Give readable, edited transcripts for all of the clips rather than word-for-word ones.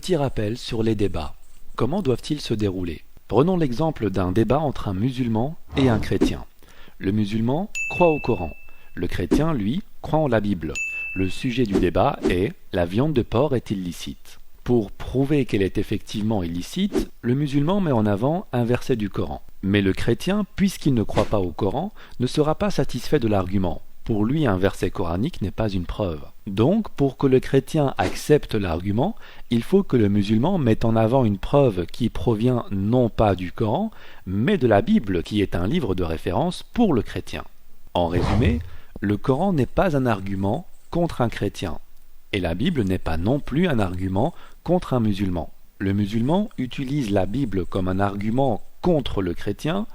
petit rappel sur les débats. Comment doivent-ils se dérouler? Prenons l'exemple d'un débat entre un musulman et un chrétien. Le musulman croit au Coran. Le chrétien, lui, croit en la Bible. Le sujet du débat est « La viande de porc est-il licite ?» Pour prouver qu'elle est effectivement illicite, le musulman met en avant un verset du Coran. Mais le chrétien, puisqu'il ne croit pas au Coran, ne sera pas satisfait de l'argument. Pour lui, un verset coranique n'est pas une preuve. Donc, pour que le chrétien accepte l'argument, il faut que le musulman mette en avant une preuve qui provient non pas du Coran, mais de la Bible, qui est un livre de référence pour le chrétien. En résumé, le Coran n'est pas un argument contre un chrétien, et la Bible n'est pas non plus un argument contre un musulman. Le musulman utilise la Bible comme un argument contre le chrétien,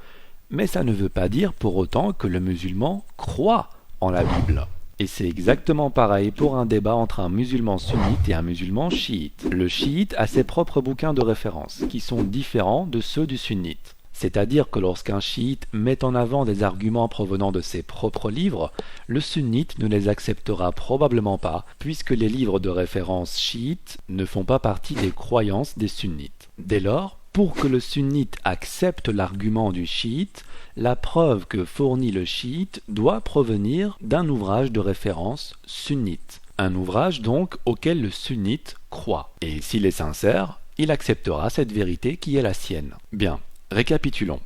mais ça ne veut pas dire pour autant que le musulman croit en la Bible. Et c'est exactement pareil pour un débat entre un musulman sunnite et un musulman chiite. Le chiite a ses propres bouquins de référence, qui sont différents de ceux du sunnite. C'est-à-dire que lorsqu'un chiite met en avant des arguments provenant de ses propres livres, le sunnite ne les acceptera probablement pas, puisque les livres de référence chiites ne font pas partie des croyances des sunnites. Dès lors, pour que le sunnite accepte l'argument du chiite, la preuve que fournit le chiite doit provenir d'un ouvrage de référence sunnite. Un ouvrage donc auquel le sunnite croit. Et s'il est sincère, il acceptera cette vérité qui est la sienne. Bien, récapitulons.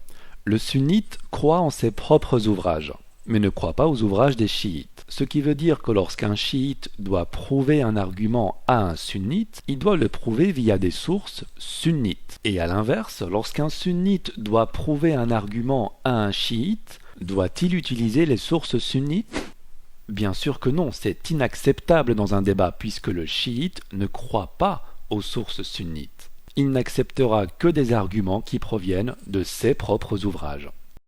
Le sunnite croit en ses propres ouvrages, mais ne croit pas aux ouvrages des chiites. Ce qui veut dire que lorsqu'un chiite doit prouver un argument à un sunnite, il doit le prouver via des sources sunnites. Et à l'inverse, lorsqu'un sunnite doit prouver un argument à un chiite, doit-il utiliser les sources sunnites? Bien sûr que non, c'est inacceptable dans un débat puisque le chiite ne croit pas aux sources sunnites. Il n'acceptera que des arguments qui proviennent de ses propres ouvrages.